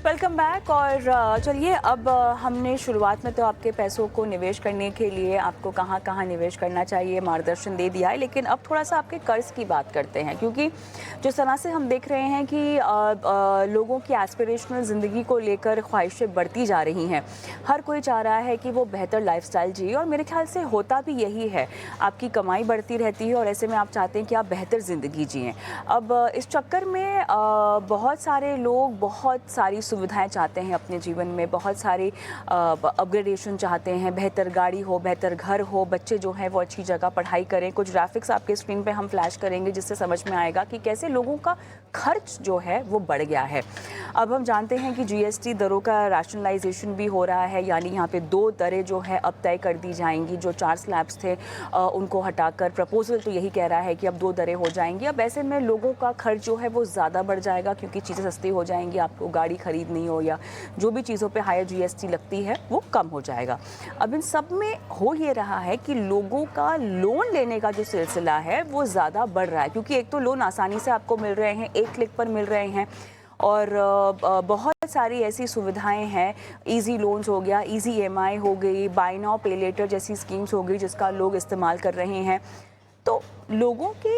Welcome back. और चलिए अब हमने शुरुआत में तो आपके पैसों को निवेश करने के लिए आपको कहाँ कहाँ निवेश करना चाहिए मार्गदर्शन दे दिया है, लेकिन अब थोड़ा सा आपके कर्ज की बात करते हैं, क्योंकि जिस तरह से हम देख रहे हैं कि लोगों की एस्पिरेशनल ज़िंदगी को लेकर ख्वाहिशें बढ़ती जा रही हैं। हर कोई चाह रहा है कि वो बेहतर लाइफस्टाइल जिए, और मेरे ख्याल से होता भी यही है। आपकी कमाई बढ़ती रहती है और ऐसे में आप चाहते हैं कि आप बेहतर ज़िंदगी जिएँ। अब इस चक्कर में बहुत सारे लोग बहुत सारी सुविधाएं चाहते हैं अपने जीवन में, बहुत सारे अपग्रेडेशन चाहते हैं, बेहतर गाड़ी हो, बेहतर घर हो, बच्चे जो हैं वो अच्छी जगह पढ़ाई करें। कुछ ग्राफिक्स आपके स्क्रीन पे हम फ्लैश करेंगे जिससे समझ में आएगा कि कैसे लोगों का खर्च जो है वो बढ़ गया है। अब हम जानते हैं कि जीएसटी दरों का रैशनलाइजेशन भी हो रहा है, यानी यहाँ पे 2 दरें जो है अब तय कर दी जाएंगी। जो 4 स्लैब्स थे उनको हटाकर प्रपोजल तो यही कह रहा है कि अब 2 दरें हो जाएंगी। अब ऐसे में लोगों का खर्च जो है वो ज़्यादा बढ़ जाएगा, क्योंकि चीज़ें सस्ती हो जाएंगी। आपको गाड़ी खरीदनी हो या जो भी चीज़ों पे हायर जीएसटी लगती है वो कम हो जाएगा। अब इन सब में हो ये रहा है कि लोगों का लोन लेने का जो सिलसिला है वो ज़्यादा बढ़ रहा है, क्योंकि एक तो लोन आसानी से आपको मिल रहे हैं, एक क्लिक पर मिल रहे हैं, और बहुत सारी ऐसी सुविधाएं हैं। इजी लोन्स हो गया, इजी ईएमआई हो गई, बाय नाउ पे लेटर जैसी स्कीम्स हो गई जिसका लोग इस्तेमाल कर रहे हैं। तो लोगों के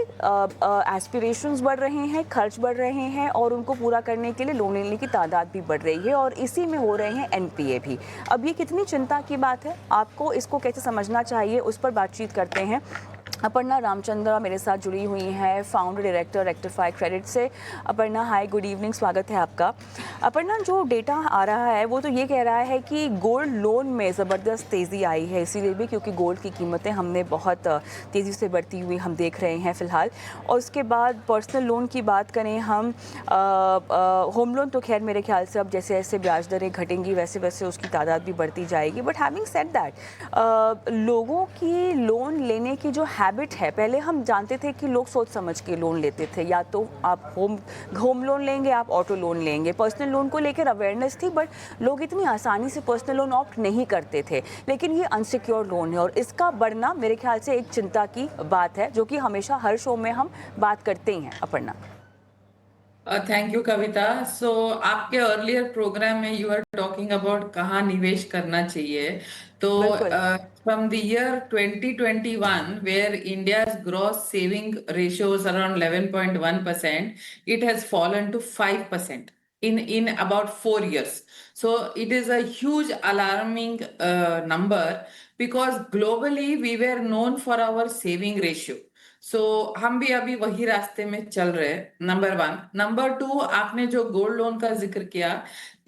एस्पिरेशंस बढ़ रहे हैं, खर्च बढ़ रहे हैं, और उनको पूरा करने के लिए लोन लेने की तादाद भी बढ़ रही है, और इसी में हो रहे हैं एनपीए भी। अब ये कितनी चिंता की बात है, आपको इसको कैसे समझना चाहिए, उस पर बातचीत करते हैं। अपर्णा रामचंद्र मेरे साथ जुड़ी हुई हैं, फाउंडर डायरेक्टर रेक्टिफाई क्रेडिट से। अपर्णा, हाय, गुड इवनिंग, स्वागत है आपका। अपर्णा, जो डेटा आ रहा है वो तो ये कह रहा है कि गोल्ड लोन में ज़बरदस्त तेज़ी आई है, इसीलिए भी क्योंकि गोल्ड की कीमतें हमने बहुत तेज़ी से बढ़ती हुई हम देख रहे हैं फ़िलहाल। और उसके बाद पर्सनल लोन की बात करें हम, होम लोन तो खैर मेरे ख्याल से अब जैसे जैसे ब्याज दरें घटेंगी वैसे वैसे उसकी तादाद भी बढ़ती जाएगी। बट हैविंग सेड दैट, लोगों की लोन लेने की जो हैबिट है, पहले हम जानते थे कि लोग सोच समझ के लोन लेते थे, या तो आप होम लोन लेंगे, आप ऑटो लोन लेंगे। पर्सनल लोन को लेकर अवेयरनेस थी, बट लोग इतनी आसानी से पर्सनल लोन ऑप्ट नहीं करते थे। लेकिन ये अनसिक्योर लोन है, और इसका बढ़ना मेरे ख्याल से एक चिंता की बात है, जो कि हमेशा हर शो में हम बात करते ही हैं। Aparna, thank you Kavita. So आपके अर्लियर प्रोग्राम में यू आर टॉकिंग अबाउट कहाँ निवेश करना चाहिए। तो बिल्कुल। From the year 2021 where India's gross saving ratio is around 11.1%, it has fallen to 5% in about 4 years. So it is a huge alarming number, because globally we were known for our saving ratio. सो हम भी अभी वही रास्ते में चल रहे हैं, number one. Number two, आपने जो गोल्ड लोन का जिक्र किया,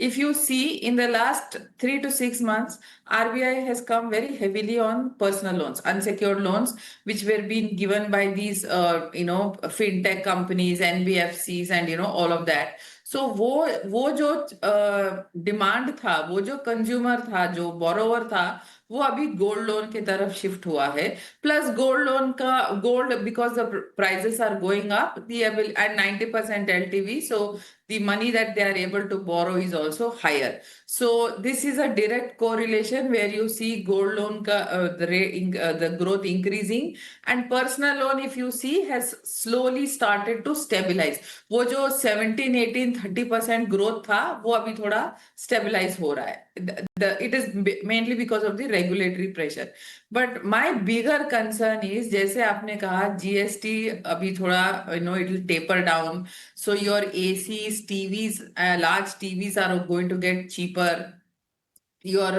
if you see in the last 3 to 6 months, RBI has come very heavily on personal loans, unsecured loans, which were being given by these fintech companies, NBFCs, and all of that. सो वो जो demand था, वो जो consumer था, जो borrower था, वो अभी गोल्ड लोन की तरफ शिफ्ट हुआ है। प्लस गोल्ड लोन का gold, because the prices are going up, the and 90% LTV, so the money that they are able to borrow is also higher. So this is a direct correlation where you see gold loan ka the growth increasing, and personal loan, if you see, has slowly started to stabilize. वो जो 17, 18, 30% growth था, वो अभी थोड़ा stabilise हो रहा है। It is mainly because of the regulatory pressure. But my bigger concern is, जैसे आपने कहा, GST अभी थोड़ा it will taper down. So your ACs, TVs, large TVs are going to get cheaper. Your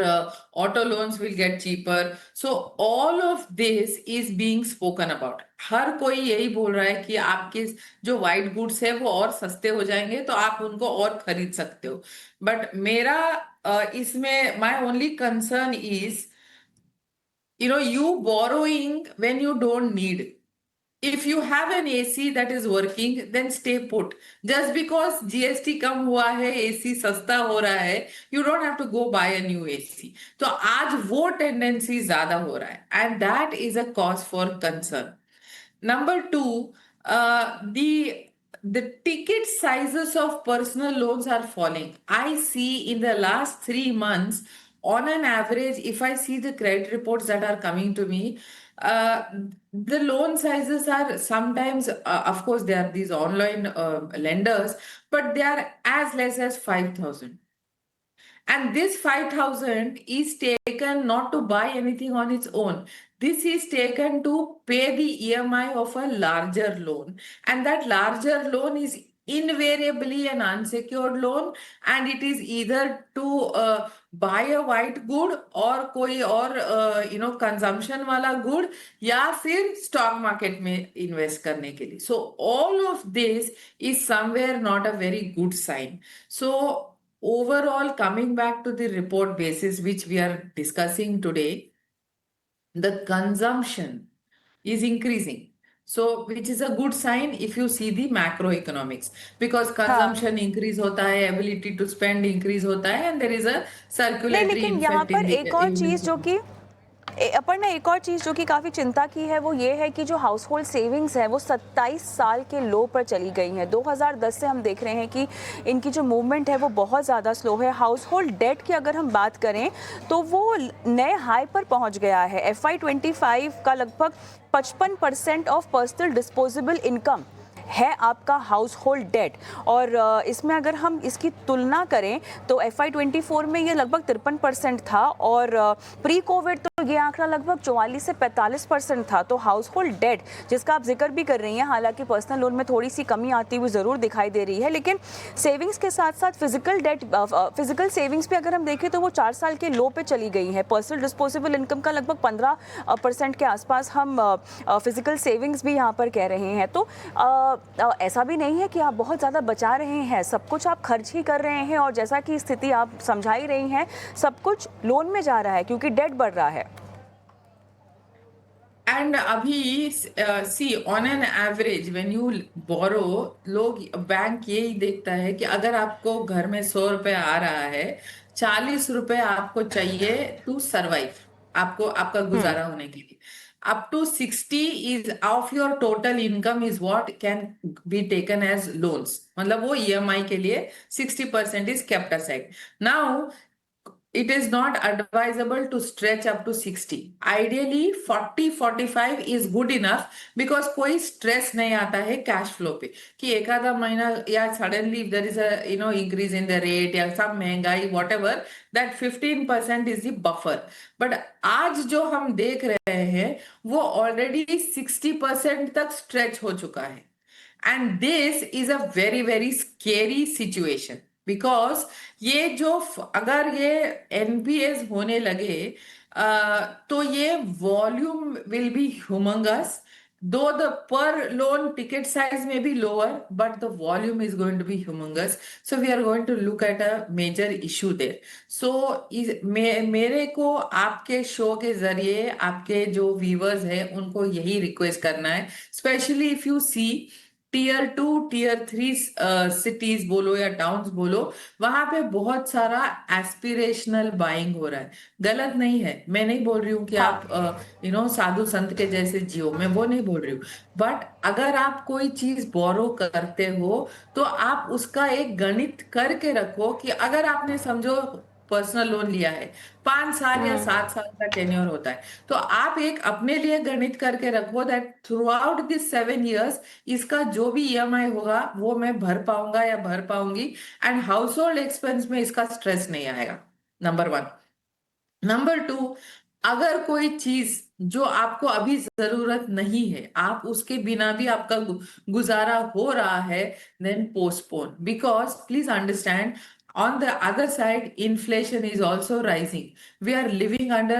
auto loans will get cheaper. So all of this is being spoken about. हर कोई यही बोल रहा है कि आपके जो वाइट गुड्स है वो और सस्ते हो जाएंगे, तो आप उनको और खरीद सकते हो। बट मेरा इसमें my only concern is, you borrowing when you don't need. If you have an AC that is working, then stay put. Just because GST कम हुआ है, AC सस्ता हो रहा है, you don't have to go buy a new AC. तो आज वो tendency ज्यादा हो रहा है, and that is a cause for concern. Number two, the ticket sizes of personal loans are falling. I see in the last 3 months, on an average, if I see the credit reports that are coming to me, uh, the loan sizes are sometimes, of course, there are these online lenders, but they are as less as 5,000. And this 5,000 is taken not to buy anything on its own. This is taken to pay the EMI of a larger loan. And that larger loan is invariably an unsecured loan, and it is either to buy a white good or कोई और consumption वाला good या फिर stock market में invest करने के लिए. So all of this is somewhere not a very good sign. So overall, coming back to the report basis which we are discussing today, the consumption is increasing. So, which is a good sign if you see the macroeconomics, because हाँ consumption increase hota hai, ability to spend increase hota hai, and there is a नहीं, circulatory लेकिन यहाँ effect पर in the एक और चीज़ जो कि अपर्णा, एक और चीज़ जो कि काफ़ी चिंता की है वो ये है कि जो हाउस होल्ड सेविंग्स है वो 27 साल के लो पर चली गई हैं। 2010 से हम देख रहे हैं कि इनकी जो मूवमेंट है वो बहुत ज़्यादा स्लो है। हाउस होल्ड डेट की अगर हम बात करें तो वो नए हाई पर पहुंच गया है। FY25 का लगभग 55% ऑफ पर्सनल डिस्पोजेबल इनकम है आपका हाउस होल्ड डेट। और इसमें अगर हम इसकी तुलना करें तो FY24 में ये लगभग 53% था, और प्री कोविड तो ये आंकड़ा लगभग 44 से 45% था। तो हाउस होल्ड डेट जिसका आप जिक्र भी कर रही हैं, हालांकि पर्सनल लोन में थोड़ी सी कमी आती हुई ज़रूर दिखाई दे रही है, लेकिन सेविंग्स के साथ साथ फिजिकल सेविंग्स भी अगर हम देखें तो वो 4 साल के लो पे चली गई है। पर्सनल डिस्पोजेबल इनकम का लगभग 15% के आसपास हम फिजिकल सेविंग्स भी यहाँ पर कह रहे हैं। तो ऐसा भी नहीं है कि आप बहुत ज़्यादा बचा रहे हैं, सब कुछ आप खर्च ही कर रहे हैं, और जैसा कि स्थिति आप समझा ही रही हैं सब कुछ लोन में जा रहा है क्योंकि डेट बढ़ रहा है। एंड अभी see on an average when you borrow, लोग बैंक यही देखता है कि अगर आपको घर में 100 रुपए आ रहा है, 40 रुपए आपको चाहिए टू सर्वाइव, आपको आपका गुजारा होने के लिए। Up to 60 is of your total income is what can be taken as loans, मतलब वो EMI के लिए 60% is kept aside. Now it is not advisable to stretch up to 60. Ideally 40-45 is good enough, because कोई stress नहीं आता है cash flow पे कि एक आधा महीना या suddenly if there is a increase in the rate या some महंगाई whatever, that 15% is the buffer. But आज जो हम देख रहे हैं वो already 60% तक stretch हो चुका है, and this is a very very scary situation. Because ये जो अगर ये NPAs होने लगे तो ये volume will be humongous, though the per loan ticket size में be lower but the volume is going to be humongous. So we are going to look at a major issue there. सो मेरे को आपके show के जरिए आपके जो viewers हैं उनको यही रिक्वेस्ट करना है, specially if you see tier 2 tier 3 cities बोलो या टाउन्स बोलो, वहां पे बहुत सारा एस्पिरेशनल बाइंग हो रहा है। गलत नहीं है, मैं नहीं बोल रही हूँ कि हाँ आप साधु संत के जैसे जियो, मैं वो नहीं बोल रही हूँ। बट अगर आप कोई चीज बोरो करते हो तो आप उसका एक गणित करके रखो कि अगर आपने समझो पर्सनल लोन लिया है, 5 साल या 7 साल का टेन्योर होता है, तो आप एक अपने लिए गणित करके रखो that through out this 7 years इसका जो भी EMI होगा वो मैं भर पाऊंगा या भर पाऊंगी, एंड हाउस होल्ड एक्सपेंस में इसका स्ट्रेस नहीं आएगा। नंबर 1। नंबर 2, अगर कोई चीज जो आपको अभी जरूरत नहीं है, आप उसके बिना भी आपका गुजारा हो रहा है, then postpone, because please understand on the other side inflation is also rising. We are living under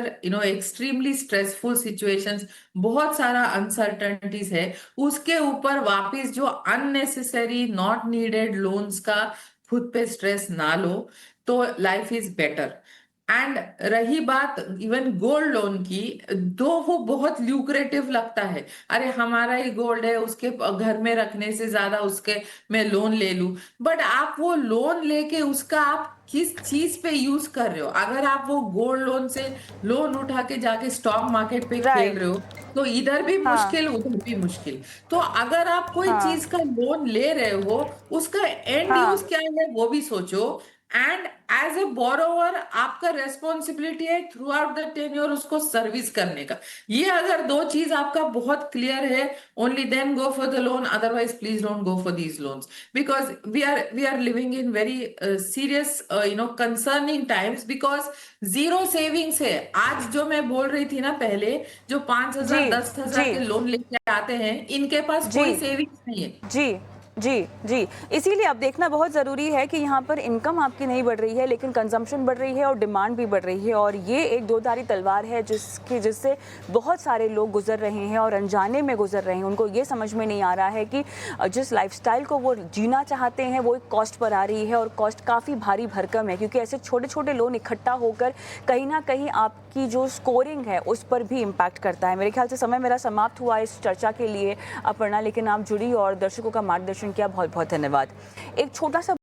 extremely stressful situations, बहुत सारा uncertainties है, उसके ऊपर वापस जो unnecessary not needed loans का खुद पे स्ट्रेस ना लो तो लाइफ इज बेटर। एंड रही बात इवन गोल्ड लोन की, तो वो बहुत ल्यूक्रेटिव लगता है, अरे हमारा ही गोल्ड है, उसके घर में रखने से ज्यादा उसके मैं लोन ले लूं। बट आप वो लोन लेके उसका आप किस चीज पे यूज कर रहे हो? अगर आप वो गोल्ड लोन से लोन उठा के जाके स्टॉक मार्केट पे खेल राइट। रहे हो तो इधर भी हाँ मुश्किल उधर भी मुश्किल। तो अगर आप कोई हाँ चीज का लोन ले रहे हो, उसका एंड यूज हाँ क्या है वो भी सोचो, एंड एज ए बोरोवर आपका रेस्पॉन्सिबिलिटी है थ्रू आउट द टेन्योर उसको सर्विस करने का। ये अगर दो चीज आपका बहुत क्लियर है, only then go for the loan, otherwise please don't go for these loans, because we are living in very serious concerning times, because zero savings है। आज जो मैं बोल रही थी ना पहले, जो 5,000 जी 10,000 जी के लोन लेके आते हैं, इनके पास जी कोई सेविंग्स नहीं है। जी जी जी इसीलिए अब देखना बहुत ज़रूरी है कि यहाँ पर इनकम आपकी नहीं बढ़ रही है लेकिन कंजम्पशन बढ़ रही है और डिमांड भी बढ़ रही है, और ये एक दो-धारी तलवार है जिससे बहुत सारे लोग गुजर रहे हैं और अनजाने में गुजर रहे हैं। उनको ये समझ में नहीं आ रहा है कि जिस लाइफस्टाइल को वो जीना चाहते हैं वो एक कॉस्ट पर आ रही है, और कॉस्ट काफ़ी भारी भरकम है, क्योंकि ऐसे छोटे छोटे लोन इकट्ठा होकर कहीं ना कहीं आपकी जो स्कोरिंग है उस पर भी इम्पैक्ट करता है। मेरे ख्याल से समय मेरा समाप्त हुआ इस चर्चा के लिए अपर्णा, लेकिन आप जुड़ी और दर्शकों का मार्गदर्शन किया, बहुत बहुत धन्यवाद। एक छोटा सा